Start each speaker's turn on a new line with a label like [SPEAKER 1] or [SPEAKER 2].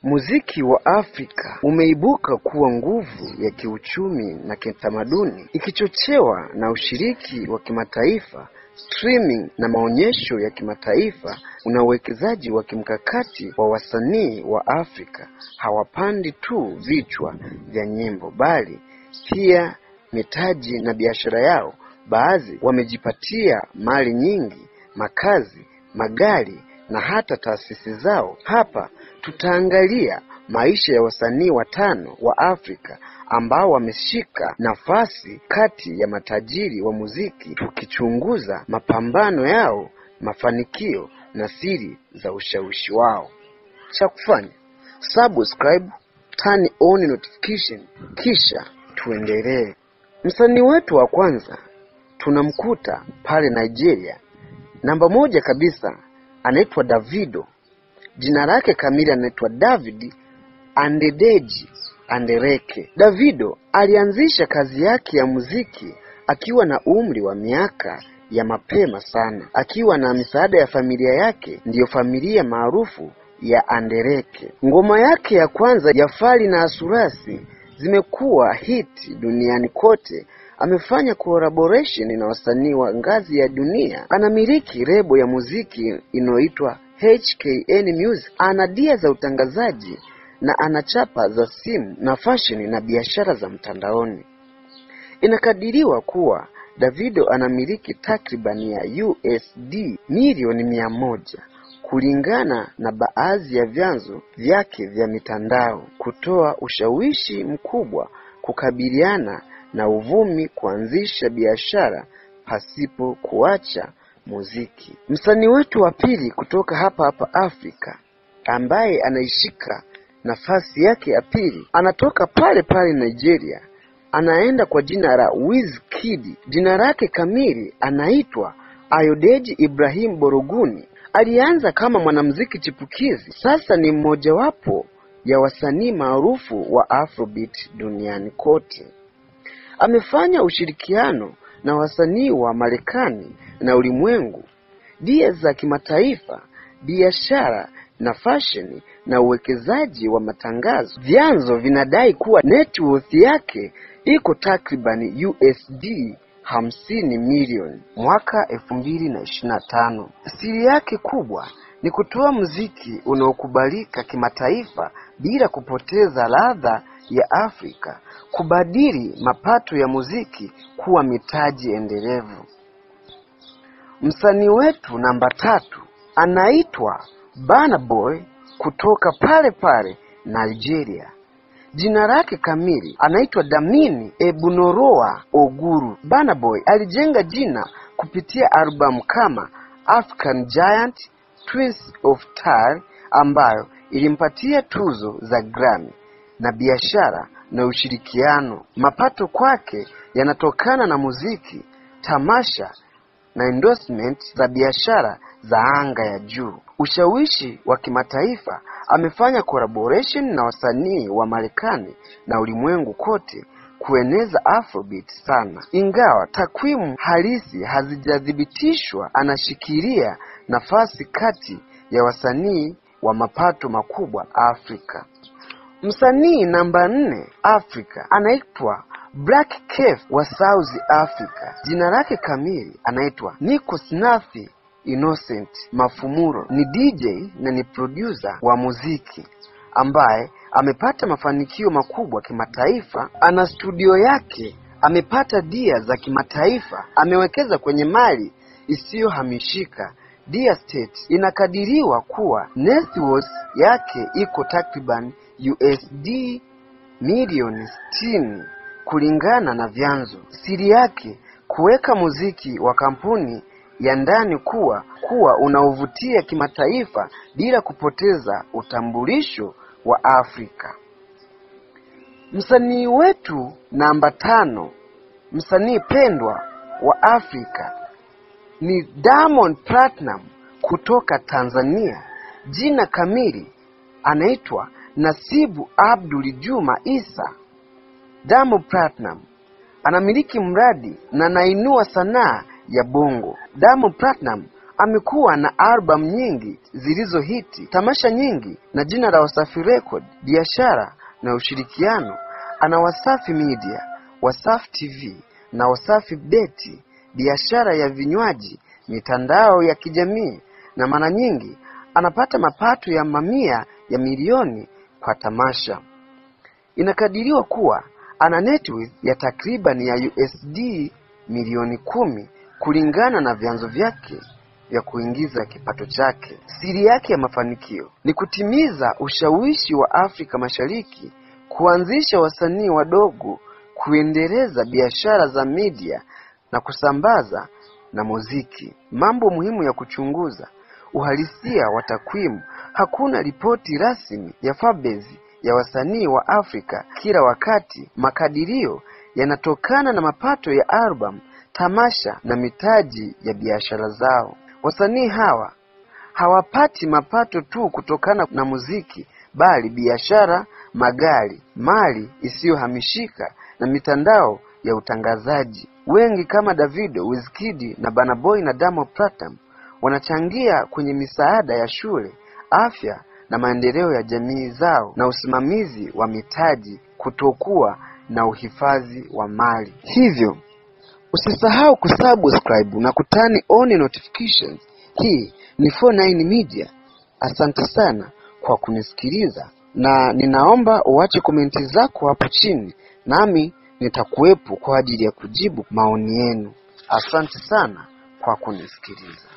[SPEAKER 1] Muziki wa Afrika umeibuka kuwa nguvu ya kiuchumi na kitamaduni, ikichochewa na ushiriki wa kimataifa, streaming na maonyesho ya kimataifa. Una uwekezaji wa kimkakati wa wasanii wa Afrika. Hawapandi tu vichwa vya nyimbo, bali pia mitaji na biashara yao. Baadhi wamejipatia mali nyingi, makazi, magari na hata taasisi zao. Hapa tutaangalia maisha ya wasanii watano wa Afrika ambao wameshika nafasi kati ya matajiri wa muziki, tukichunguza mapambano yao, mafanikio na siri za ushawishi wao. Cha kufanya, subscribe, turn on notification, kisha tuendelee. Msanii wetu wa kwanza tunamkuta pale Nigeria. Namba moja kabisa anaitwa Davido. Jina lake kamili anaitwa David Adedeji Adeleke. Davido alianzisha kazi yake ya muziki akiwa na umri wa miaka ya mapema sana, akiwa na misaada ya familia yake, ndiyo familia maarufu ya Adeleke. Ngoma yake ya kwanza ya Fali na Asurasi zimekuwa hit duniani kote. Amefanya collaboration na wasanii wa ngazi ya dunia. Anamiliki lebo ya muziki inayoitwa HKN Music. Ana dia za utangazaji na anachapa za simu na fashion na biashara za mtandaoni. Inakadiriwa kuwa Davido anamiliki takribani ya USD milioni 100 kulingana na baadhi ya vyanzo vyake vya mitandao. Kutoa ushawishi mkubwa, kukabiliana na uvumi, kuanzisha biashara pasipo kuacha muziki. Msanii wetu wa pili kutoka hapa Afrika ambaye anaishika nafasi yake ya pili anatoka pale Nigeria. Anaenda kwa jina la Wizkid. Jina lake kamili anaitwa Ayodeji Ibrahim Boroguni. Alianza kama mwanamuziki chipukizi, sasa ni mmojawapo ya wasanii maarufu wa Afrobeat duniani kote. Amefanya ushirikiano na wasanii wa Marekani na ulimwengu, dia za kimataifa, biashara na fashion na uwekezaji wa matangazo. Vyanzo vinadai kuwa net worth yake iko takribani USD 50 milioni mwaka 2025. Siri yake kubwa ni kutoa muziki unaokubalika kimataifa bila kupoteza ladha ya Afrika, kubadili mapato ya muziki kuwa mitaji endelevu. Msanii wetu namba 3 anaitwa Burna Boy kutoka pale Nigeria. Jina lake kamili anaitwa Damini Ebunoroa Oguru. Burna Boy alijenga jina kupitia albamu kama African Giant, Twins of Tyre ambayo ilimpatia tuzo za Grammy, na biashara na ushirikiano. Mapato kwake yanatokana na muziki, tamasha na endorsement za biashara za anga ya juu. Ushawishi wa kimataifa, amefanya collaboration na wasanii wa Marekani na ulimwengu kote kueneza Afrobeat sana. Ingawa takwimu halisi hazijathibitishwa, anashikilia nafasi kati ya wasanii wa mapato makubwa Afrika. Msanii namba 4 Afrika anaitwa Black Keef wa South Africa. Jina lake kamili anaitwa Nikos Nathi Innocent Mafumuro. Ni DJ na ni producer wa muziki ambaye amepata mafanikio makubwa kimataifa. Ana studio yake, amepata dia za kimataifa, amewekeza kwenye mali isiyohamishika. Dia State inakadiriwa kuwa net worth yake iko takriban USD milioni 60 kulingana na vyanzo. Siri yake kuweka muziki wa kampuni ya ndani kuwa unaovutia kimataifa bila kupoteza utambulisho wa Afrika. Msanii wetu namba 5, msanii pendwa wa Afrika ni Diamond Platinum kutoka Tanzania. Jina kamili anaitwa Nasibu Abdul Juma Isa. Diamond Platinum anamiliki mradi na anainua sanaa ya bongo. Diamond Platinum Amekuwa na album nyingi zilizohiti, tamasha nyingi na jina la Wasafi Record, biashara na ushirikiano. Ana Wasafi Media, Wasafi TV na Wasafi Beti, biashara ya vinywaji, mitandao ya kijamii, na mara nyingi anapata mapato ya mamia ya milioni kwa tamasha. Inakadiriwa kuwa ana net worth ya takriban ya USD milioni 10 kulingana na vyanzo vyake vya kuingiza kipato chake. Siri yake ya mafanikio ni kutimiza ushawishi wa Afrika Mashariki, kuanzisha wasanii wadogo, kuendeleza biashara za media na kusambaza na muziki. Mambo muhimu ya kuchunguza: uhalisia wa takwimu. Hakuna ripoti rasmi ya Forbes ya wasanii wa Afrika kila wakati. Makadirio yanatokana na mapato ya album, tamasha na mitaji ya biashara zao. Wasanii hawa hawapati mapato tu kutokana na muziki, bali biashara, magari, mali isiyohamishika na mitandao ya utangazaji. Wengi kama Davido, Wizkid na Burna Boy na Diamond Platnumz wanachangia kwenye misaada ya shule, afya na maendeleo ya jamii zao na usimamizi wa mitaji, kutokuwa na uhifadhi wa mali. Hivyo usisahau kusubscribe na kutani on notifications. Hii ni 49 Media. Asante sana kwa kunisikiliza, na ninaomba uache komenti zako hapo chini, nami nitakuwepo kwa ajili ya kujibu maoni yenu. Asante sana kwa kunisikiliza.